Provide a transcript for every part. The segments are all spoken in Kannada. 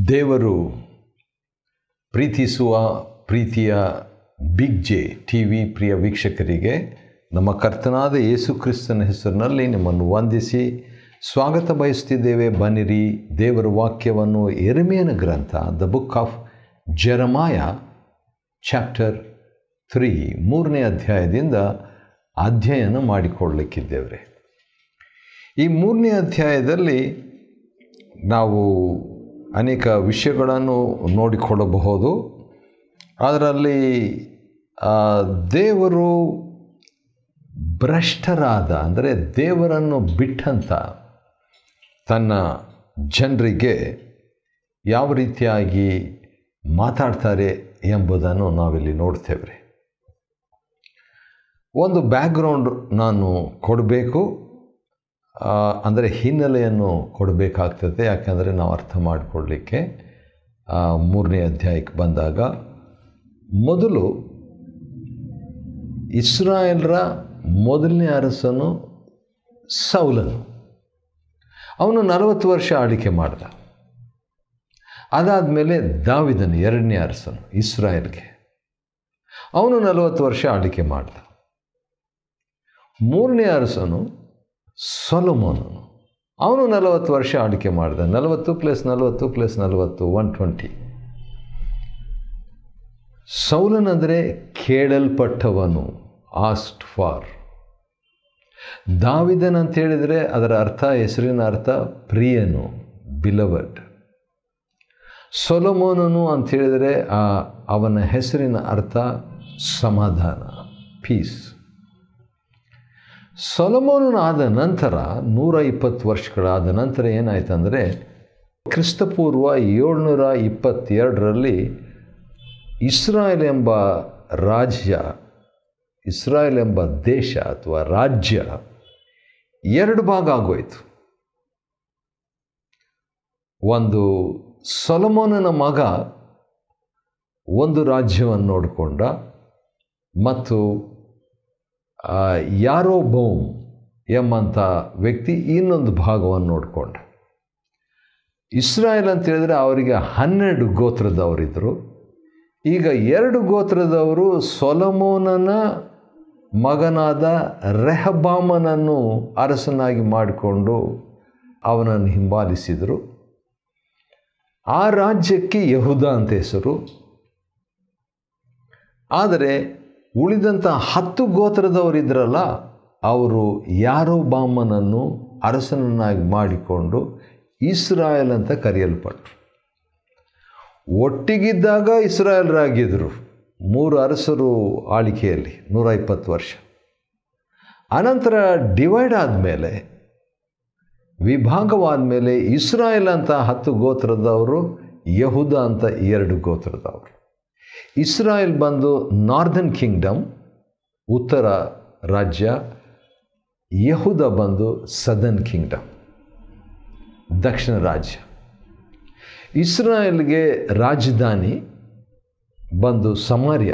ದೇವರು ಪ್ರೀತಿಸುವ ಪ್ರೀತಿಯ ಬಿಗ್ ಜೆ ಟಿ ವಿ ಪ್ರಿಯ ವೀಕ್ಷಕರಿಗೆ ನಮ್ಮ ಕರ್ತನಾದ ಯೇಸು ಕ್ರಿಸ್ತನ ಹೆಸರಿನಲ್ಲಿ ನಿಮ್ಮನ್ನು ವಂದಿಸಿ ಸ್ವಾಗತ ಬಯಸ್ತಿದ್ದೇವೆ. ಬನ್ನಿರಿ, ದೇವರ ವಾಕ್ಯವನ್ನು ಯೆರೆಮೀಯನ ಗ್ರಂಥ ದ ಬುಕ್ ಆಫ್ ಜೆರೆಮಾಯ ಚಾಪ್ಟರ್ 3 3ನೇ ಅಧ್ಯಾಯದಿಂದ ಅಧ್ಯಯನ ಮಾಡಿಕೊಳ್ಳಲಿಕ್ಕಿದ್ದೇವೆ. ಈ 3ನೇ ಅಧ್ಯಾಯದಲ್ಲಿ ನಾವು ಅನೇಕ ವಿಷಯಗಳನ್ನು ನೋಡಿಕೊಳ್ಳಬಹುದು. ಅದರಲ್ಲಿ ದೇವರು ಭ್ರಷ್ಟರಾದ, ಅಂದರೆ ದೇವರನ್ನು ಬಿಟ್ಟಂಥ ತನ್ನ ಜನರಿಗೆ ಯಾವ ರೀತಿಯಾಗಿ ಮಾತಾಡ್ತಾರೆ ಎಂಬುದನ್ನು ನಾವಿಲ್ಲಿ ನೋಡ್ತೇವೆ. ಒಂದು ಬ್ಯಾಕ್ಗ್ರೌಂಡ್ ನಾನು ಕೊಡಬೇಕು, ಅಂದರೆ ಹಿನ್ನೆಲೆಯನ್ನು ಕೊಡಬೇಕಾಗ್ತದೆ. ಯಾಕೆಂದರೆ ನಾವು ಅರ್ಥ ಮಾಡಿಕೊಳ್ಳಲಿಕ್ಕೆ 3ನೇ ಅಧ್ಯಾಯಕ್ಕೆ ಬಂದಾಗ ಮೊದಲು ಇಸ್ರಾಯೇಲರ ಮೊದಲನೇ ಅರಸನು ಸೌಲನು. ಅವನು 40 ವರ್ಷ ಆಳ್ವಿಕೆ ಮಾಡಿದ. ಅದಾದಮೇಲೆ ದಾವಿದನು 2ನೇ ಅರಸನು ಇಸ್ರಾಯೇಲ್ಗೆ, ಅವನು 40 ವರ್ಷ ಆಳ್ವಿಕೆ ಮಾಡಿದ. 3ನೇ ಅರಸನು ಸೊಲೊಮೋನನು, ಅವನು 40 ವರ್ಷ ಆಳ್ವಿಕೆ ಮಾಡಿದ. 40 + 40 + 40 120. ಸೌಲನಂದರೆ ಕೇಳಲ್ಪಟ್ಟವನು, ಆಸ್ಕ್ಡ್ ಫಾರ್. ದಾವಿದನ್ ಅಂತ ಹೇಳಿದರೆ ಅದರ ಅರ್ಥ, ಹೆಸರಿನ ಅರ್ಥ ಪ್ರಿಯನು, ಬಿಲವಡ್. ಸೊಲೊಮೋನನು ಅಂತ ಹೇಳಿದರೆ ಅವನ ಹೆಸರಿನ ಅರ್ಥ ಸಮಾಧಾನ, ಪೀಸ್. ಸೊಲೊಮೋನನಾದ ನಂತರ 120 ವರ್ಷಗಳಾದ ನಂತರ ಏನಾಯ್ತಂದರೆ, ಕ್ರಿಸ್ತಪೂರ್ವ 722ರಲ್ಲಿ ಇಸ್ರಾಯೇಲ್ ಎಂಬ ರಾಜ್ಯ, ಇಸ್ರಾಯೇಲ್ ಎಂಬ ದೇಶ ಅಥವಾ ರಾಜ್ಯ 2 ಭಾಗ ಆಗೋಯಿತು. ಒಂದು ಸೊಲೊಮೋನನ ಮಗ ಒಂದು ರಾಜ್ಯವನ್ನು ನೋಡಿಕೊಂಡ, ಮತ್ತು ಯಾರೊಬ್ಬಾಮ್ ಎಂಬಂಥ ವ್ಯಕ್ತಿ ಇನ್ನೊಂದು ಭಾಗವನ್ನು ನೋಡಿಕೊಂಡ. ಇಸ್ರಾಯೇಲ್ ಅಂತ ಹೇಳಿದ್ರೆ ಅವರಿಗೆ 12 ಗೋತ್ರದವರಿದ್ದರು. ಈಗ 2 ಗೋತ್ರದವರು ಸೊಲೊಮೋನನ ಮಗನಾದ ರೆಹಬ್ಬಾಮನನ್ನು ಅರಸನಾಗಿ ಮಾಡಿಕೊಂಡು ಅವನನ್ನು ಹಿಂಬಾಲಿಸಿದರು. ಆ ರಾಜ್ಯಕ್ಕೆ ಯೆಹೂದ ಅಂತ ಹೆಸರು. ಆದರೆ ಉಳಿದಂಥ 10 ಗೋತ್ರದವರಿದ್ರಲ್ಲ, ಅವರು ಯಾರೊಬ್ಬಾಮನನ್ನು ಅರಸನನ್ನಾಗಿ ಮಾಡಿಕೊಂಡು ಇಸ್ರಾಯೇಲ್ ಅಂತ ಕರೆಯಲ್ಪಟ್ಟರು. ಒಟ್ಟಿಗಿದ್ದಾಗ ಇಸ್ರಾಯೇಲರಾಗಿದ್ದರು 3 ಅರಸರು ಆಳ್ವಿಕೆಯಲ್ಲಿ 120 ವರ್ಷ. ಅನಂತರ ಡಿವೈಡ್ ಆದಮೇಲೆ, ವಿಭಾಗವಾದ ಮೇಲೆ ಇಸ್ರಾಯೇಲ್ ಅಂತ 10 ಗೋತ್ರದವರು, ಯೆಹೂದ ಅಂತ 2 ಗೋತ್ರದವರು. ಇಸ್ರಾಯೇಲ್ ಬಂದು ನಾರ್ದರ್ನ್ ಕಿಂಗ್ಡಮ್, ಉತ್ತರ ರಾಜ್ಯ. ಯೆಹೂದ ಬಂದು ಸದರ್ನ್ ಕಿಂಗ್ಡಮ್, ದಕ್ಷಿಣ ರಾಜ್ಯ. ಇಸ್ರಾಯೇಲ್ಗೆ ರಾಜಧಾನಿ ಬಂದು ಸಮಾರ್ಯ,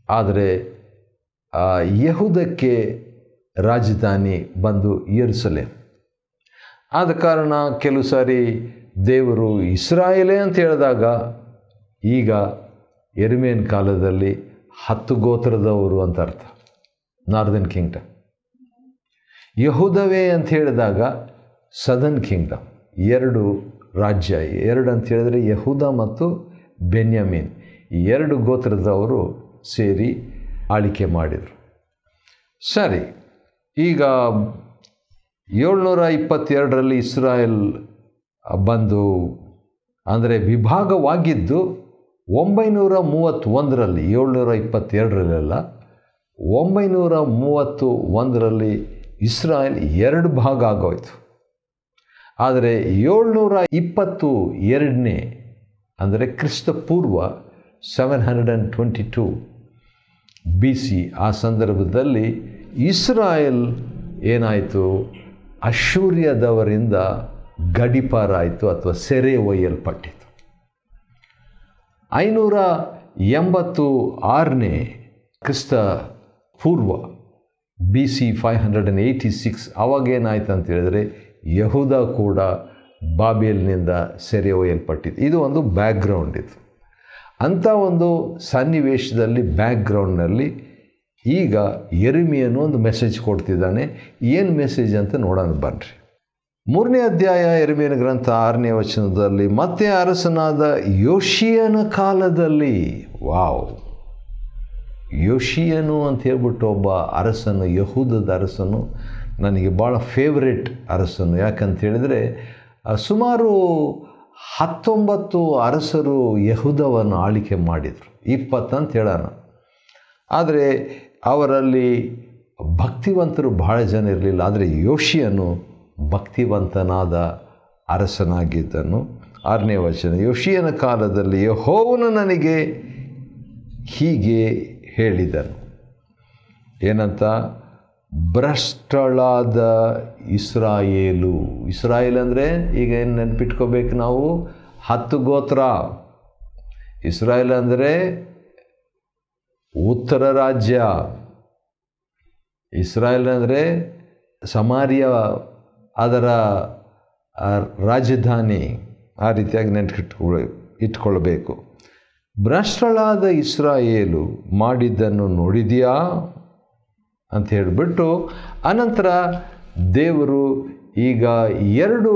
ಆದರೆ ಯೆಹೂದಕ್ಕೆ ರಾಜಧಾನಿ ಬಂದು ಯೆರೂಸಲೇಮ್. ಆದ ಕಾರಣ ಕೆಲವು ಸಾರಿ ದೇವರು ಇಸ್ರಾಯೇಲೇ ಅಂತ ಹೇಳಿದಾಗ, ಈಗ ಯೆರೆಮೀಯನ ಕಾಲದಲ್ಲಿ 10 ಗೋತ್ರದವರು ಅಂತ ಅರ್ಥ, ನಾರ್ದರ್ನ್ ಕಿಂಗ್ಡಮ್. ಯೆಹೂದವೇ ಅಂತ ಹೇಳಿದಾಗ ಸದರ್ನ್ ಕಿಂಗ್ಡಮ್, 2 ರಾಜ್ಯ. 2 ಅಂತ ಹೇಳಿದರೆ ಯೆಹೂದ ಮತ್ತು ಬೆನ್ಯಾಮೀನ್, 2 ಗೋತ್ರದವರು ಸೇರಿ ಆಳ್ವಿಕೆ ಮಾಡಿದರು. ಸರಿ, ಈಗ 722ರಲ್ಲಿ ಇಸ್ರಾಯೇಲ್ ಬಂದು, ಅಂದರೆ ವಿಭಾಗವಾಗಿದ್ದು 931ರಲ್ಲಿ, 722ರಲ್ಲ, 931ರಲ್ಲಿ ಇಸ್ರಾಯೇಲ್ 2 ಭಾಗ ಆಗೋಯ್ತು. ಆದರೆ 722ನೇ, ಅಂದರೆ ಕ್ರಿಸ್ತಪೂರ್ವ 722 BC, ಆ ಸಂದರ್ಭದಲ್ಲಿ ಇಸ್ರಾಯೇಲ್ ಏನಾಯಿತು, ಅಶ್ಶೂರ್ಯದವರಿಂದ ಗಡೀಪಾರ ಆಯಿತು ಅಥವಾ ಸೆರೆ ಒಯ್ಯಲ್ಪಟ್ಟಿತು. 586ನೇ ಕ್ರಿಸ್ತ ಪೂರ್ವ BC 586 ಅವಾಗೇನಾಯ್ತು ಅಂತ ಹೇಳಿದ್ರೆ, ಯೆಹೂದ ಕೂಡ ಬಾಬೆಲಿನಿಂದ ಸೆರೆ ಒಯ್ಯಲ್ಪಟ್ಟಿದ್ದು. ಇದು ಒಂದು ಬ್ಯಾಕ್ಗ್ರೌಂಡ್. ಇದು ಅಂಥ ಒಂದು ಸನ್ನಿವೇಶದಲ್ಲಿ ಬ್ಯಾಕ್ಗ್ರೌಂಡ್ನಲ್ಲಿ ಈಗ ಯೆರೆಮೀಯನು ಒಂದು ಮೆಸೇಜ್ ಕೊಡ್ತಿದ್ದಾನೆ. ಏನು ಮೆಸೇಜ್ ಅಂತ ನೋಡೋಣ ಬನ್ನಿರಿ. 3ನೇ ಅಧ್ಯಾಯ ಯೆರೆಮೀಯನ ಗ್ರಂಥ 6ನೇ ವಚನದಲ್ಲಿ, ಮತ್ತೆ ಅರಸನಾದ ಯೋಷೀಯನ ಕಾಲದಲ್ಲಿ, ವಾವ್, ಯೋಷೀಯನು ಅಂತ ಹೇಳ್ಬಿಟ್ಟು ಒಬ್ಬ ಅರಸನು, ಯಹೂದದ ಅರಸನು, ನನಗೆ ಭಾಳ ಫೇವ್ರೆಟ್ ಅರಸನು. ಯಾಕಂತ ಹೇಳಿದರೆ ಸುಮಾರು 19 ಅರಸರು ಯಹೂದವನ್ನು ಆಳ್ವಿಕೆ ಮಾಡಿದರು, 20 ಅಂತ ಹೇಳೋಣ. ಆದರೆ ಅವರಲ್ಲಿ ಭಕ್ತಿವಂತರು ಬಹಳ ಜನ ಇರಲಿಲ್ಲ. ಆದರೆ ಯೋಷೀಯನು ಭಕ್ತಿವಂತನಾದ ಅರಸನಾಗಿದ್ದನು. 6ನೇ ವಚನ, ಯೋಷೀಯನ ಕಾಲದಲ್ಲಿ ಯೆಹೋವನು ನನಗೆ ಹೀಗೆ ಹೇಳಿದನು. ಏನಂತ? ಭ್ರಷ್ಟಳಾದ ಇಸ್ರಾಯೇಲು. ಇಸ್ರಾಯೇಲ್ ಅಂದರೆ ಈಗ ಏನು ನೆನಪಿಟ್ಕೋಬೇಕು ನಾವು? 10 ಗೋತ್ರ. ಇಸ್ರಾಯೇಲ್ ಅಂದರೆ ಉತ್ತರ ರಾಜ್ಯ. ಇಸ್ರಾಯೇಲ್ ಅಂದರೆ ಸಮಾರ್ಯ ಅದರ ರಾಜಧಾನಿ. ಆ ರೀತಿಯಾಗಿ ಇಟ್ಕೊಳ್ಬೇಕು. ಭ್ರಷ್ಟಳಾದ ಇಸ್ರಾಯೇಲು ಮಾಡಿದ್ದನ್ನು ನೋಡಿದೆಯಾ ಅಂತ ಹೇಳಿಬಿಟ್ಟು ಅನಂತರ ದೇವರು ಈಗ 2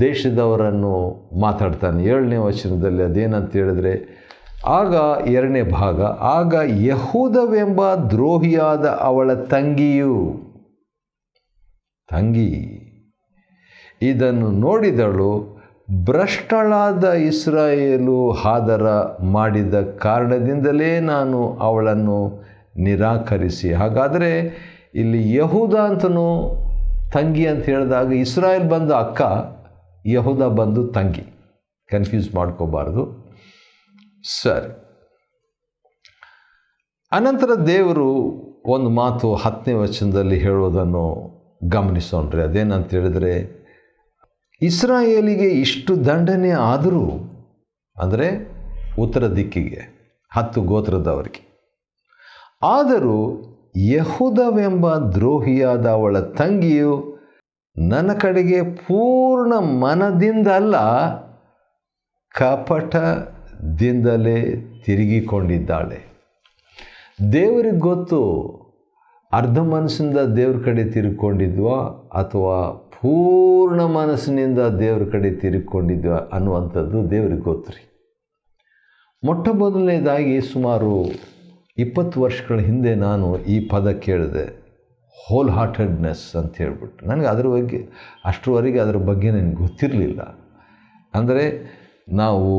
ದೇಶದವರನ್ನು ಮಾತಾಡ್ತಾನೆ 7ನೇ ವಚನದಲ್ಲಿ. ಅದೇನಂತ ಹೇಳಿದ್ರೆ, ಆಗ 2ನೇ ಭಾಗ, ಆಗ ಯಹೂದವೆಂಬ ದ್ರೋಹಿಯಾದ ಅವಳ ತಂಗಿ ಇದನ್ನು ನೋಡಿದಳು. ಭ್ರಷ್ಟಳಾದ ಇಸ್ರಾಯೇಲು ಹಾದರ ಮಾಡಿದ ಕಾರಣದಿಂದಲೇ ನಾನು ಅವಳನ್ನು ನಿರಾಕರಿಸಿ. ಹಾಗಾದರೆ ಇಲ್ಲಿ ಯಹೂದ ಅಂತನೂ ತಂಗಿ ಅಂತ ಹೇಳಿದಾಗ ಇಸ್ರಾಯೇಲ್ ಬಂದು ಅಕ್ಕ, ಯಹೂದ ಬಂದು ತಂಗಿ, ಕನ್ಫ್ಯೂಸ್ ಮಾಡ್ಕೋಬಾರ್ದು. ಸರಿ. ಅನಂತರ ದೇವರು ಒಂದು ಮಾತು 10ನೇ ವಚನದಲ್ಲಿ ಹೇಳೋದನ್ನು ಗಮನಿಸೋಣ್ರಿ. ಅದೇನಂತ ಹೇಳಿದರೆ, ಇಸ್ರಾಯೇಲಿಗೆ ಇಷ್ಟು ದಂಡನೆ ಆದರೂ, ಅಂದರೆ ಉತ್ತರ ದಿಕ್ಕಿಗೆ 10 ಗೋತ್ರದವರಿಗೆ, ಆದರೂ ಯಹೂದವೆಂಬ ದ್ರೋಹಿಯಾದ ಅವಳ ತಂಗಿಯು ನನ್ನ ಕಡೆಗೆ ಪೂರ್ಣ ಮನದಿಂದಲ್ಲ ಕಪಟದಿಂದಲೇ ತಿರುಗಿಕೊಂಡಿದ್ದಾಳೆ. ದೇವರಿಗೆ ಗೊತ್ತು ಅರ್ಧ ಮನಸ್ಸಿಂದ ದೇವ್ರ ಕಡೆ ತಿರುಗಿಕೊಂಡಿದ್ವಾ ಅಥವಾ ಪೂರ್ಣ ಮನಸ್ಸಿನಿಂದ ದೇವ್ರ ಕಡೆ ತಿರುಗಿಕೊಂಡಿದ್ವಾ ಅನ್ನುವಂಥದ್ದು ದೇವ್ರಿಗೆ ಗೊತ್ತು ರೀ. ಮೊಟ್ಟ ಮೊದಲನೇದಾಗಿ ಸುಮಾರು 20 ವರ್ಷಗಳ ಹಿಂದೆ ನಾನು ಈ ಪದ ಕೇಳಿದೆ, ಹೋಲ್ ಹಾರ್ಟೆಡ್ನೆಸ್ ಅಂತ ಹೇಳ್ಬಿಟ್ಟು. ನನಗೆ ಅದರ ಬಗ್ಗೆ ಅಷ್ಟರವರೆಗೆ ಅದರ ಬಗ್ಗೆ ನನಗೆ ಗೊತ್ತಿರಲಿಲ್ಲ. ಅಂದರೆ ನಾವು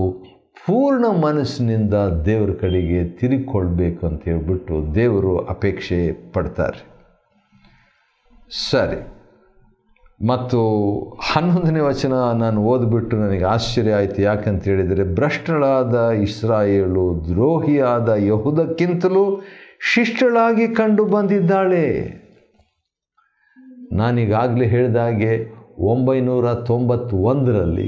ಪೂರ್ಣ ಮನಸ್ಸಿನಿಂದ ದೇವರ ಕಡೆಗೆ ತಿರುಗಿಕೊಳ್ಬೇಕು ಅಂತ ಹೇಳ್ಬಿಟ್ಟು ದೇವರು ಅಪೇಕ್ಷೆ ಪಡ್ತಾರೆ. ಸರಿ. ಮತ್ತು 11ನೇ ವಚನ ನಾನು ಓದಿಬಿಟ್ಟು ನನಗೆ ಆಶ್ಚರ್ಯ ಆಯಿತು. ಯಾಕಂತ ಹೇಳಿದರೆ, ಭ್ರಷ್ಟಳಾದ ಇಸ್ರಾಯೇಲು ದ್ರೋಹಿಯಾದ ಯಹೂದಕ್ಕಿಂತಲೂ ಶಿಷ್ಟಳಾಗಿ ಕಂಡು ಬಂದಿದ್ದಾಳೆ. ನಾನೀಗಾಗಲೇ ಹೇಳಿದಾಗೆ 991ರಲ್ಲಿ,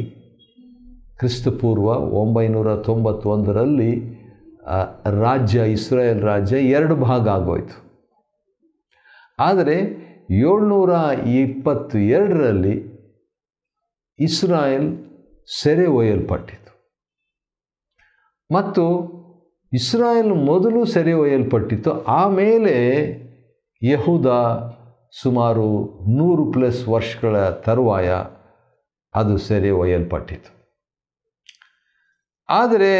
ಕ್ರಿಸ್ತಪೂರ್ವ 991ರಲ್ಲಿ ರಾಜ್ಯ, ಇಸ್ರಾಯೇಲ್ ರಾಜ್ಯ 2 ಭಾಗ ಆಗೋಯ್ತು. ಆದರೆ 722ರಲ್ಲಿ ಇಸ್ರಾಯೇಲ್ ಸೆರೆ ಒಯ್ಯಲ್ಪಟ್ಟಿತು. ಮತ್ತು ಇಸ್ರಾಯೇಲ್ ಮೊದಲು ಸೆರೆ ಒಯ್ಯಲ್ಪಟ್ಟಿತ್ತು. ಆಮೇಲೆ ಯಹೂದ ಸುಮಾರು 100+ ವರ್ಷಗಳ ತರುವಾಯ ಅದು ಸೆರೆ ಒಯ್ಯಲ್ಪಟ್ಟಿತು. ಆದರೆ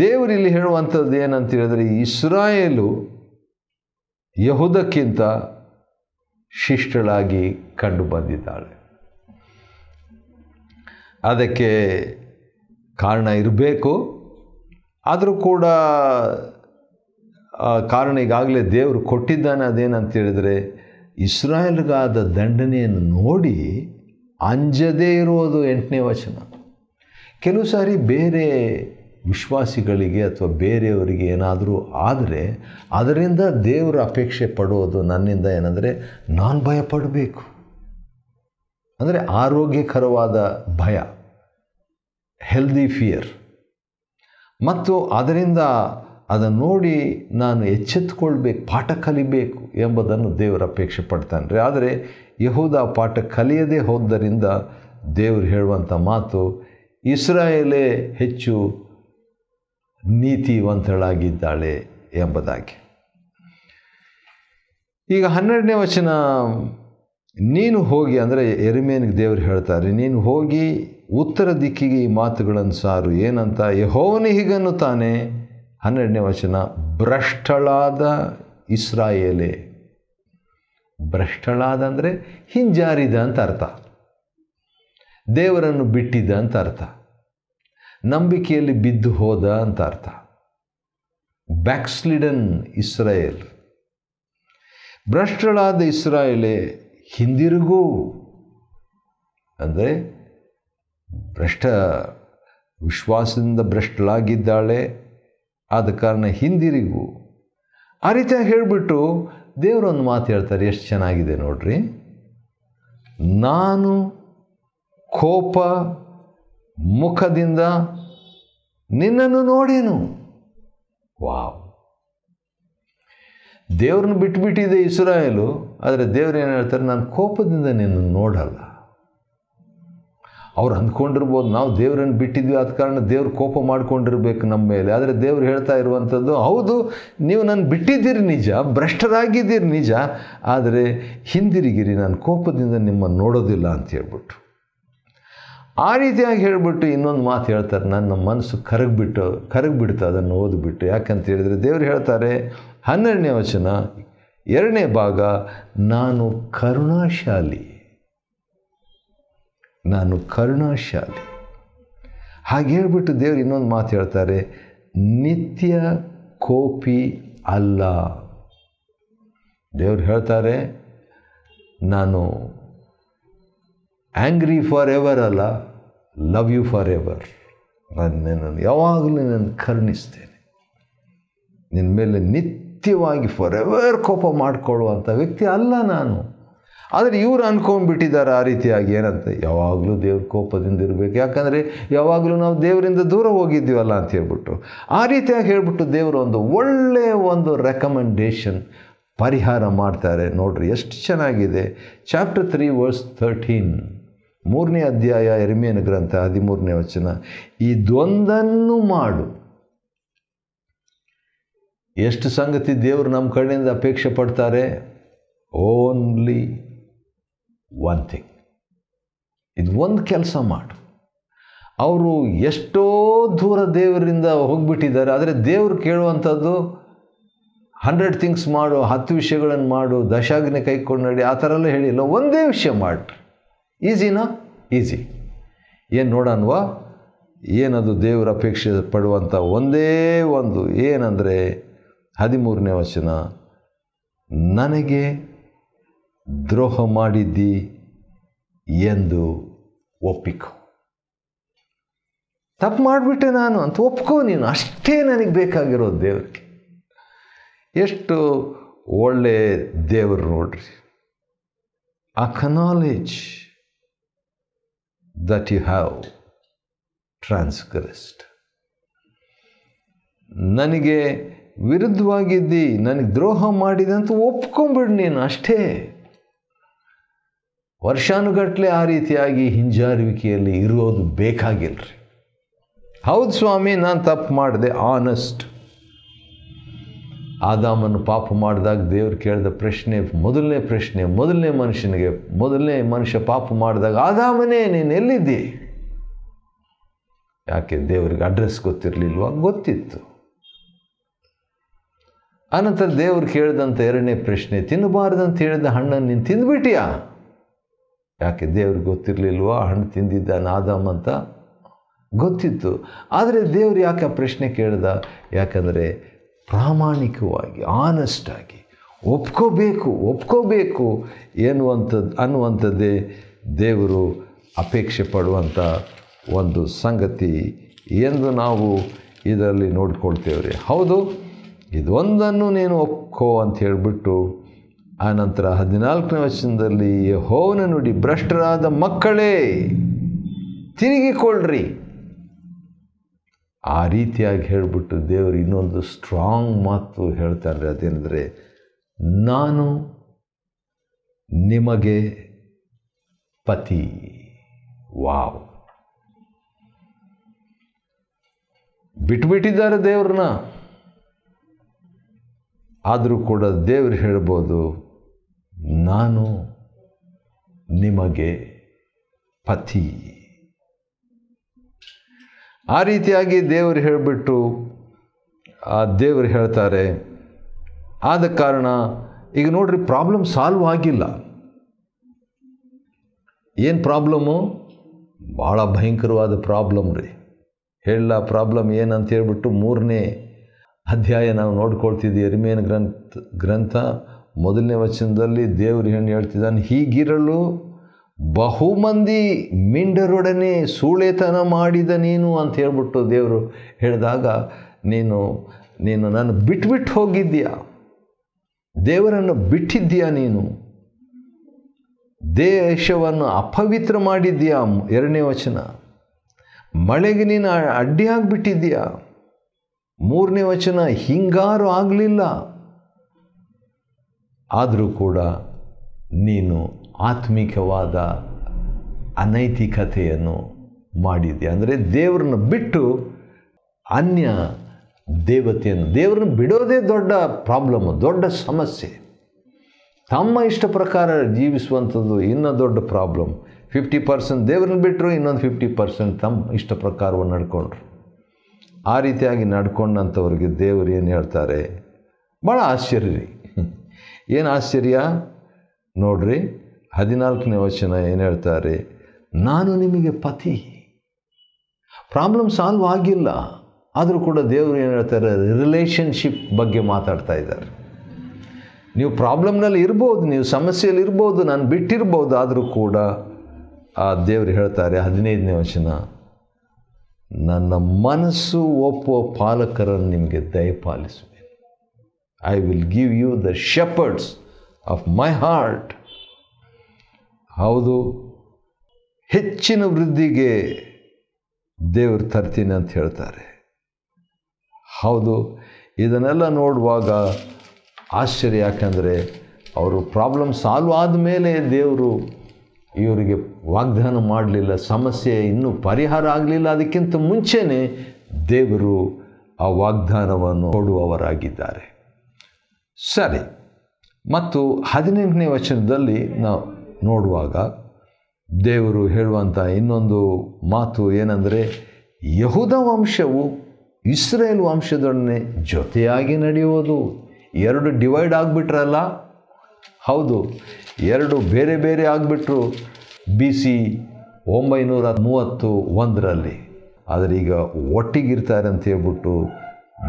ದೇವರಿಲ್ಲಿ ಹೇಳುವಂಥದ್ದು ಏನಂತ ಹೇಳಿದರೆ, ಇಸ್ರಾಯೇಲು ಯಹೂದಕ್ಕಿಂತ ಶಿಷ್ಟಳಾಗಿ ಕಂಡು ಬಂದಿದ್ದಾಳೆ. ಅದಕ್ಕೆ ಕಾರಣ ಇರಬೇಕು. ಆದರೂ ಕೂಡ ಕಾರಣ ಈಗಾಗಲೇ ದೇವರು ಕೊಟ್ಟಿದ್ದಾನೆ. ಅದೇನಂತ ಹೇಳಿದರೆ, ಇಸ್ರಾಯೇಲ್ಗಾದ ದಂಡನೆಯನ್ನು ನೋಡಿ ಅಂಜದೇ ಇರೋದು 8ನೇ ವಚನ. ಕೆಲವು ಸಾರಿ ಬೇರೆ ವಿಶ್ವಾಸಿಗಳಿಗೆ ಅಥವಾ ಬೇರೆಯವರಿಗೆ ಏನಾದರೂ ಆದರೆ ಅದರಿಂದ ದೇವರು ಅಪೇಕ್ಷೆ ಪಡೋದು ನನ್ನಿಂದ ಏನಂದರೆ, ನಾನು ಭಯ ಪಡಬೇಕು. ಅಂದರೆ ಆರೋಗ್ಯಕರವಾದ ಭಯ, ಹೆಲ್ದಿ ಫಿಯರ್. ಮತ್ತು ಅದರಿಂದ ಅದನ್ನು ನೋಡಿ ನಾನು ಎಚ್ಚೆತ್ತುಕೊಳ್ಬೇಕು, ಪಾಠ ಕಲಿಬೇಕು ಎಂಬುದನ್ನು ದೇವರು ಅಪೇಕ್ಷೆ ಪಡ್ತಾನೆ ರೀ. ಆದರೆ ಯಹೂದ ಪಾಠ ಕಲಿಯದೇ ಹೋದ್ದರಿಂದ ದೇವರು ಹೇಳುವಂಥ ಮಾತು, ಇಸ್ರಾಯೇಲೇ ಹೆಚ್ಚು ನೀತಿವಂತಳಾಗಿದ್ದಾಳೆ ಎಂಬುದಾಗಿ. ಈಗ 12ನೇ ವಚನ, ನೀನು ಹೋಗಿ, ಅಂದರೆ ಯೆರೆಮೀಯನಿಗೆ ದೇವರು ಹೇಳ್ತಾರೆ, ನೀನು ಹೋಗಿ ಉತ್ತರ ದಿಕ್ಕಿಗೆ ಈ ಮಾತುಗಳನ್ನು ಸಾರು. ಏನಂತ? ಯೆಹೋವನು ಹೀಗನ್ನುತ್ತಾನೆ. 12ನೇ ವಚನ, ಭ್ರಷ್ಟಳಾದ ಇಸ್ರಾಯೇಲೇ. ಭ್ರಷ್ಟಳಾದ ಅಂದರೆ ಹಿಂಜಾರಿದ ಅಂತ ಅರ್ಥ, ದೇವರನ್ನು ಬಿಟ್ಟಿದ್ದ ಅಂತ ಅರ್ಥ, ನಂಬಿಕೆಯಲ್ಲಿ ಬಿದ್ದು ಹೋದ ಅಂತ ಅರ್ಥ. ಬ್ಯಾಕ್ಸ್ಲಿಡನ್ ಇಸ್ರಾಯೇಲ್. ಭ್ರಷ್ಟಳಾದ ಇಸ್ರಾಯೇಲೇ ಹಿಂದಿರುಗು, ಅಂದರೆ ವಿಶ್ವಾಸದಿಂದ ಭ್ರಷ್ಟಳಾಗಿದ್ದಾಳೆ, ಆದ ಕಾರಣ ಹಿಂದಿರುಗು. ಆ ರೀತಿಯಾಗಿ ಹೇಳಿಬಿಟ್ಟು ದೇವರೊಂದು ಮಾತು ಹೇಳ್ತಾರೆ, ಎಷ್ಟು ಚೆನ್ನಾಗಿದೆ ನೋಡ್ರಿ. ನಾನು ಕೋಪ ಮುಖದಿಂದ ನಿನ್ನನ್ನು ನೋಡೇನು. ವಾವ್! ದೇವ್ರನ್ನ ಬಿಟ್ಟುಬಿಟ್ಟಿದೆ ಇಸ್ರಾಯೇಲು, ಆದರೆ ದೇವ್ರು ಏನು ಹೇಳ್ತಾರೆ, ನಾನು ಕೋಪದಿಂದ ನಿನ್ನನ್ನು ನೋಡಲ್ಲ. ಅವ್ರು ಅಂದ್ಕೊಂಡಿರ್ಬೋದು ನಾವು ದೇವರನ್ನು ಬಿಟ್ಟಿದ್ವಿ, ಆದ ಕಾರಣ ದೇವ್ರು ಕೋಪ ಮಾಡ್ಕೊಂಡಿರ್ಬೇಕು ನಮ್ಮ ಮೇಲೆ. ಆದರೆ ದೇವ್ರು ಹೇಳ್ತಾ ಇರುವಂಥದ್ದು, ಹೌದು ನೀವು ನನ್ನ ಬಿಟ್ಟಿದ್ದೀರಿ ನಿಜ, ಭ್ರಷ್ಟರಾಗಿದ್ದೀರಿ ನಿಜ, ಆದರೆ ಹಿಂದಿರುಗಿರಿ, ನಾನು ಕೋಪದಿಂದ ನಿಮ್ಮನ್ನು ನೋಡೋದಿಲ್ಲ ಅಂತ ಹೇಳ್ಬಿಟ್ಟು. ಆ ರೀತಿಯಾಗಿ ಹೇಳಿಬಿಟ್ಟು ಇನ್ನೊಂದು ಮಾತು ಹೇಳ್ತಾರೆ, ನನ್ನ ಮನಸ್ಸು ಕರಗಿಬಿಡ್ತು ಅದನ್ನು ಓದಿಬಿಟ್ಟು. ಯಾಕಂತ ಹೇಳಿದರೆ ದೇವರು ಹೇಳ್ತಾರೆ 12ನೇ ವಚನ 2ನೇ ಭಾಗ, ನಾನು ಕರುಣಾಶಾಲಿ. ಹಾಗೆ ಹೇಳ್ಬಿಟ್ಟು ದೇವರು ಇನ್ನೊಂದು ಮಾತು ಹೇಳ್ತಾರೆ, ನಿತ್ಯ ಕೋಪಿ ಅಲ್ಲ. ದೇವರು ಹೇಳ್ತಾರೆ, ನಾನು ಆ್ಯಂಗ್ರಿ ಫಾರ್ ಎವರ್ ಅಲ್ಲ, ಲವ್ ಯು ಫಾರ್ ಎವರ್. ನಾನು ಯಾವಾಗಲೂ ನಾನು ಕರುಣಿಸ್ತೇನೆ, ನಿನ್ನ ಮೇಲೆ ನಿತ್ಯವಾಗಿ ಫಾರ್ ಎವರ್ ಕೋಪ ಮಾಡಿಕೊಳ್ಳುವಂಥ ವ್ಯಕ್ತಿ ಅಲ್ಲ ನಾನು. ಆದರೆ ಇವರು ಅಂದ್ಕೊಂಡ್ಬಿಟ್ಟಿದ್ದಾರೆ ಆ ರೀತಿಯಾಗಿ, ಏನಂತ, ಯಾವಾಗಲೂ ದೇವ್ರ ಕೋಪದಿಂದ ಇರಬೇಕು, ಯಾಕಂದರೆ ಯಾವಾಗಲೂ ನಾವು ದೇವರಿಂದ ದೂರ ಹೋಗಿದ್ದೀವಲ್ಲ ಅಂತ ಹೇಳ್ಬಿಟ್ಟು. ಆ ರೀತಿಯಾಗಿ ಹೇಳ್ಬಿಟ್ಟು ದೇವರು ಒಳ್ಳೆಯ ಒಂದು ರೆಕಮೆಂಡೇಶನ್, ಪರಿಹಾರ ಮಾಡ್ತಾರೆ. ನೋಡ್ರಿ ಎಷ್ಟು ಚೆನ್ನಾಗಿದೆ. ಚಾಪ್ಟರ್ 3 ವರ್ಸ್ 13, 3ನೇ ಅಧ್ಯಾಯ ಯೆರೆಮೀಯನ ಗ್ರಂಥ 13ನೇ ವಚನ, ಇದೊಂದನ್ನು ಮಾಡು. ಎಷ್ಟು ಸಂಗತಿ ದೇವರು ನಮ್ಮ ಕಡೆಯಿಂದ ಅಪೇಕ್ಷೆ ಪಡ್ತಾರೆ? ಓನ್ಲಿ ಒನ್ ಥಿಂಗ್, ಇದು ಒಂದು ಕೆಲಸ ಮಾಡು. ಅವರು ಎಷ್ಟೋ ದೂರ ದೇವರಿಂದ ಹೋಗಿಬಿಟ್ಟಿದ್ದಾರೆ, ಆದರೆ ದೇವರು ಕೇಳುವಂಥದ್ದು 100 ಥಿಂಗ್ಸ್ ಮಾಡು, 10 ವಿಷಯಗಳನ್ನು ಮಾಡು, ದಶಾಜ್ಞೆ ಕೈಕೊಂಡು ನಡಿ, ಆ ಥರ ಎಲ್ಲ ಹೇಳಿಲ್ಲ. ಒಂದೇ ವಿಷಯ ಮಾಡಿ. ಈಸಿನಾ? ಈಸಿ. ಏನು ನೋಡೋಣವಾ? ಏನದು ದೇವರ ಅಪೇಕ್ಷೆ ಪಡುವಂಥ ಒಂದೇ ಒಂದು ಏನಂದರೆ 13ನೇ ವಚನ, ನನಗೆ ದ್ರೋಹ ಮಾಡಿದ್ದಿ ಎಂದು ಒಪ್ಪಿಕೋ. ತಪ್ಪು ಮಾಡಿಬಿಟ್ಟೆ ನಾನು ಅಂತ ಒಪ್ಕೋ ನೀನು, ಅಷ್ಟೇ ನನಗೆ ಬೇಕಾಗಿರೋದು ದೇವರಿಗೆ. ಎಷ್ಟು ಒಳ್ಳೆ ದೇವರು ನೋಡ್ರಿ. Acknowledge that you have transgressed. ನನಗೆ ವಿರುದ್ಧವಾಗಿದ್ದಿ, ನನಗೆ ದ್ರೋಹ ಮಾಡಿದೆ ಅಂತ ಒಪ್ಕೊಂಬಿಡು ನೀನು, ಅಷ್ಟೇ. ವರ್ಷಾನುಗಟ್ಟಲೆ ಆ ರೀತಿಯಾಗಿ ಹಿಂಜಾರುವಿಕೆಯಲ್ಲಿ ಇರೋದು ಬೇಕಾಗಿಲ್ಲರಿ. ಹೌದು ಸ್ವಾಮಿ, ನಾನು ತಪ್ಪು ಮಾಡಿದೆ, ಆನೆಸ್ಟ್. ಆದಾಮನು ಪಾಪ ಮಾಡಿದಾಗ ದೇವರು ಕೇಳಿದ ಪ್ರಶ್ನೆ, ಮೊದಲನೇ ಮನುಷ್ಯ ಪಾಪ ಮಾಡಿದಾಗ, ಆದಾಮನೇ ನೀನು ಎಲ್ಲಿದ್ದಿ? ಯಾಕೆ ದೇವರಿಗೆ ಅಡ್ರೆಸ್ ಗೊತ್ತಿರಲಿಲ್ವಾ? ಗೊತ್ತಿತ್ತು. ಅನಂತರ ದೇವರು ಕೇಳಿದಂಥ 2ನೇ ಪ್ರಶ್ನೆ, ತಿನ್ನಬಾರ್ದಂತ ಹೇಳಿದ ಹಣ್ಣನ್ನು ನೀನು ತಿಂದುಬಿಟ್ಟಿಯಾ? ಯಾಕೆ ದೇವ್ರಿಗೆ ಗೊತ್ತಿರಲಿಲ್ವಾ ಹಣ್ಣು ತಿಂದಿದ್ದಾನೆ ಆದಾಮ ಅಂತ? ಗೊತ್ತಿತ್ತು. ಆದರೆ ದೇವರು ಯಾಕೆ ಆ ಪ್ರಶ್ನೆ ಕೇಳ್ದ? ಯಾಕಂದರೆ ಪ್ರಾಮಾಣಿಕವಾಗಿ, ಆನೆಸ್ಟಾಗಿ ಒಪ್ಕೋಬೇಕು ಅನ್ನುವಂಥದ್ದೇ ದೇವರು ಅಪೇಕ್ಷೆ ಪಡುವಂಥ ಒಂದು ಸಂಗತಿ ಎಂದು ನಾವು ಇದರಲ್ಲಿ ನೋಡ್ಕೊಳ್ತೇವ್ರಿ. ಹೌದು, ಇದೊಂದನ್ನು ನೀನು ಒಪ್ಕೋ ಅಂತ ಹೇಳಿಬಿಟ್ಟು, ಆನಂತರ 14ನೇ ವಚನದಲ್ಲಿ ಯೆಹೋವನ ನುಡಿ, ಭ್ರಷ್ಟರಾದ ಮಕ್ಕಳೇ ತಿರುಗಿಕೊಳ್ಳ್ರಿ. ಆ ರೀತಿಯಾಗಿ ಹೇಳಿಬಿಟ್ಟು ದೇವರು ಇನ್ನೊಂದು ಸ್ಟ್ರಾಂಗ್ ಮಾತು ಹೇಳ್ತಾನೆ. ಅದೇನೆಂದರೆ, ನಾನು ನಿಮಗೆ ಪತಿ. ವಾವ್, ಬಿಟ್ಬಿಟ್ಟಿದ್ದಾರೆ ದೇವ್ರನ್ನ. ಆದರೂ ಕೂಡ ದೇವರು ಹೇಳ್ಬೋದು, ನಾನು ನಿಮಗೆ ಪತಿ. ಆ ರೀತಿಯಾಗಿ ದೇವರು ಹೇಳಿಬಿಟ್ಟು ದೇವರು ಹೇಳ್ತಾರೆ. ಆದ ಕಾರಣ ಈಗ ನೋಡ್ರಿ, ಪ್ರಾಬ್ಲಮ್ ಸಾಲ್ವ್ ಆಗಿಲ್ಲ. ಏನು ಪ್ರಾಬ್ಲಮ್ಮು? ಭಾಳ ಭಯಂಕರವಾದ ಪ್ರಾಬ್ಲಮ್ ರೀ. ಹೇಳ ಪ್ರಾಬ್ಲಮ್ ಏನಂತ ಹೇಳ್ಬಿಟ್ಟು 3ನೇ ಅಧ್ಯಾಯ ನಾವು ನೋಡ್ಕೊಳ್ತಿದ್ದೀವಿ. ಯೆರೆಮೀಯನ ಗ್ರಂಥ 1ನೇ ವಚನದಲ್ಲಿ ದೇವರು ಏನು ಹೇಳ್ತಿದ್ದಾನೆ, ಹೀಗಿರಲು ಬಹುಮಂದಿ ಮಿಂಡರೊಡನೆ ಸೂಳೆತನ ಮಾಡಿದ ನೀನು ಅಂತ ಹೇಳ್ಬಿಟ್ಟು ದೇವರು ಹೇಳಿದಾಗ, ನೀನು ನನ್ನ ಬಿಟ್ಬಿಟ್ಟು ಹೋಗಿದ್ದೀಯಾ, ದೇವರನ್ನು ಬಿಟ್ಟಿದ್ದೀಯಾ, ನೀನು ದೇಶವನ್ನು ಅಪವಿತ್ರ ಮಾಡಿದ್ದೀಯಾ. 2ನೇ ವಚನ, ಮಳೆಗೆ ನೀನು ಅಡ್ಡಿಯಾಗಿಬಿಟ್ಟಿದ್ದೀಯಾ. 3ನೇ ವಚನ, ಹಿಂಗಾರು ಆಗಲಿಲ್ಲ, ಆದರೂ ಕೂಡ ನೀನು ಆತ್ಮಿಕವಾದ ಅನೈತಿಕತೆಯನ್ನು ಮಾಡಿದ್ದೀಯ. ಅಂದರೆ ದೇವರನ್ನು ಬಿಟ್ಟು ಅನ್ಯ ದೇವರನ್ನು ಬಿಡೋದೇ ದೊಡ್ಡ ಪ್ರಾಬ್ಲಮ್ಮು, ದೊಡ್ಡ ಸಮಸ್ಯೆ. ತಮ್ಮ ಇಷ್ಟ ಪ್ರಕಾರ ಜೀವಿಸುವಂಥದ್ದು ಇನ್ನೂ ದೊಡ್ಡ ಪ್ರಾಬ್ಲಮ್. 50% ದೇವರನ್ನು ಬಿಟ್ಟರು, ಇನ್ನೊಂದು 50% ತಮ್ಮ ಇಷ್ಟ ಪ್ರಕಾರವನ್ನು ನಡ್ಕೊಂಡ್ರು. ಆ ರೀತಿಯಾಗಿ ನಡ್ಕೊಂಡಂಥವ್ರಿಗೆ ದೇವರು ಏನು ಹೇಳ್ತಾರೆ? ಭಾಳ ಆಶ್ಚರ್ಯ ರೀ. ಏನು ಆಶ್ಚರ್ಯ ನೋಡ್ರಿ, 14ನೇ ವಚನ ಏನು ಹೇಳ್ತಾರೆ? ನಾನು ನಿಮಗೆ ಪತಿ. ಪ್ರಾಬ್ಲಮ್ ಸಾಲ್ವ್ ಆಗಿಲ್ಲ, ಆದರೂ ಕೂಡ ದೇವರು ಏನು ಹೇಳ್ತಾರೆ? ರಿಲೇಷನ್ಶಿಪ್ ಬಗ್ಗೆ ಮಾತಾಡ್ತಾ ಇದ್ದಾರೆ. ನೀವು ಪ್ರಾಬ್ಲಮ್ನಲ್ಲಿ ಇರ್ಬೋದು, ನೀವು ಸಮಸ್ಯೆಯಲ್ಲಿ ಇರ್ಬೋದು, ನಾನು ಬಿಟ್ಟಿರ್ಬೋದು, ಆದರೂ ಕೂಡ ಆ ದೇವರು ಹೇಳ್ತಾರೆ 15ನೇ ವಚನ, ನನ್ನ ಮನಸ್ಸು ಒಪ್ಪುವ ಪಾಲಕರನ್ನು ನಿಮಗೆ ದಯಪಾಲಿಸುವೆ. I will give you the shepherds of my heart. ಹೌದು, ಹೆಚ್ಚಿನ ವೃದ್ಧಿಗೆ ದೇವರು ತರ್ತೀನಿ ಅಂತ ಹೇಳ್ತಾರೆ. ಹೌದು, ಇದನ್ನೆಲ್ಲ ನೋಡುವಾಗ ಆಶ್ಚರ್ಯ. ಯಾಕಂದರೆ ಅವರು ಪ್ರಾಬ್ಲಮ್ ಸಾಲ್ವ್ ಆದಮೇಲೆ ದೇವರು ಇವರಿಗೆ ವಾಗ್ದಾನ ಮಾಡಲಿಲ್ಲ, ಸಮಸ್ಯೆ ಇನ್ನೂ ಪರಿಹಾರ ಆಗಲಿಲ್ಲ. ಅದಕ್ಕಿಂತ ಮುಂಚೆನೇ ದೇವರು ಆ ವಾಗ್ದಾನವನ್ನು ಕೊಡುವವರಾಗಿದ್ದಾರೆ. ಸರಿ, ಮತ್ತು 18ನೇ ವಚನದಲ್ಲಿ ನಾವು ನೋಡುವಾಗ ದೇವರು ಹೇಳುವಂಥ ಇನ್ನೊಂದು ಮಾತು ಏನಂದರೆ, ಯಹೂದ ವಂಶವು ಇಸ್ರೇಲ್ ವಂಶದೊಡನೆ ಜೊತೆಯಾಗಿ ನಡೆಯುವುದು. 2 ಡಿವೈಡ್ ಆಗಿಬಿಟ್ರಲ್ಲ. ಹೌದು, 2 ಬೇರೆ ಬೇರೆ ಆಗಿಬಿಟ್ರು BC 931ರಲ್ಲಿ. ಆದರೆ ಈಗ ಒಟ್ಟಿಗಿರ್ತಾರೆ ಅಂತ ಹೇಳ್ಬಿಟ್ಟು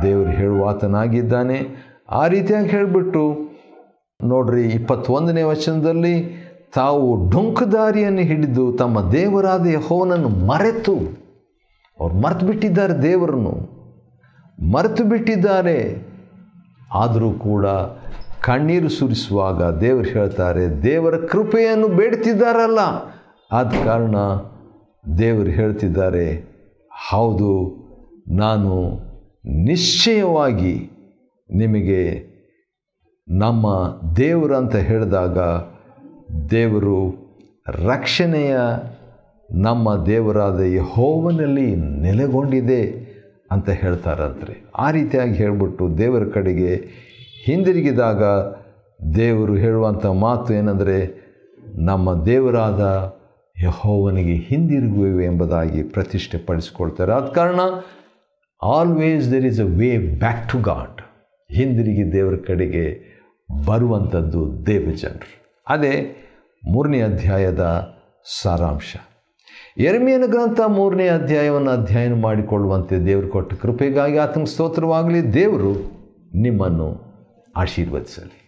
ದೇವರು ಹೇಳುವಾತನಾಗಿದ್ದಾನೆ. ಆ ರೀತಿಯಾಗಿ ಹೇಳಿಬಿಟ್ಟು ನೋಡ್ರಿ, 21ನೇ ವಚನದಲ್ಲಿ, ತಾವು ಡೊಂಕುದಾರಿಯನ್ನು ಹಿಡಿದು ತಮ್ಮ ದೇವರಾದ ಯೆಹೋವನನ್ನು ಮರೆತು, ಅವ್ರು ಮರೆತು ಬಿಟ್ಟಿದ್ದಾರೆ, ದೇವರನ್ನು ಮರೆತು ಬಿಟ್ಟಿದ್ದಾರೆ. ಆದರೂ ಕೂಡ ಕಣ್ಣೀರು ಸುರಿಸುವಾಗ ದೇವರು ಹೇಳ್ತಾರೆ, ದೇವರ ಕೃಪೆಯನ್ನು ಬೇಡ್ತಿದ್ದಾರಲ್ಲ, ಆದ ಕಾರಣ ದೇವರು ಹೇಳ್ತಿದ್ದಾರೆ, ಹೌದು, ನಾನು ನಿಶ್ಚಯವಾಗಿ ನಿಮಗೆ ನಮ್ಮ ದೇವರು ಅಂತ ಹೇಳಿದಾಗ, ದೇವರು ರಕ್ಷಣೆಯ ನಮ್ಮ ದೇವರಾದ ಯೆಹೋವನಲ್ಲಿ ನೆಲೆಗೊಂಡಿದೆ ಅಂತ ಹೇಳ್ತಾರಂತ್ರಿ. ಆ ರೀತಿಯಾಗಿ ಹೇಳಿಬಿಟ್ಟು ದೇವರ ಕಡೆಗೆ ಹಿಂದಿರುಗಿದಾಗ ದೇವರು ಹೇಳುವಂಥ ಮಾತು ಏನಂದರೆ, ನಮ್ಮ ದೇವರಾದ ಯೆಹೋವನಿಗೆ ಹಿಂದಿರುಗುವೆ ಎಂಬುದಾಗಿ ಪ್ರತಿಷ್ಠೆ ಪಡಿಸ್ಕೊಳ್ತಾರೆ. ಆದ ಕಾರಣ always there is a way back to God. ಹಿಂದಿರುಗಿ ದೇವರ ಕಡೆಗೆ ಬರುವಂಥದ್ದು ದೇವಜನರು. ಅದೇ 3ನೇ ಅಧ್ಯಾಯದ ಸಾರಾಂಶ. ಯೆರೆಮೀಯನ ಗ್ರಂಥ 3ನೇ ಅಧ್ಯಾಯವನ್ನು ಅಧ್ಯಯನ ಮಾಡಿಕೊಳ್ಳುವಂತೆ ದೇವರು ಕೊಟ್ಟ ಕೃಪೆಗಾಗಿ ಆತನಿಗೆ ಸ್ತೋತ್ರವಾಗಲಿ. ದೇವರು ನಿಮ್ಮನ್ನು ಆಶೀರ್ವದಿಸಲಿ.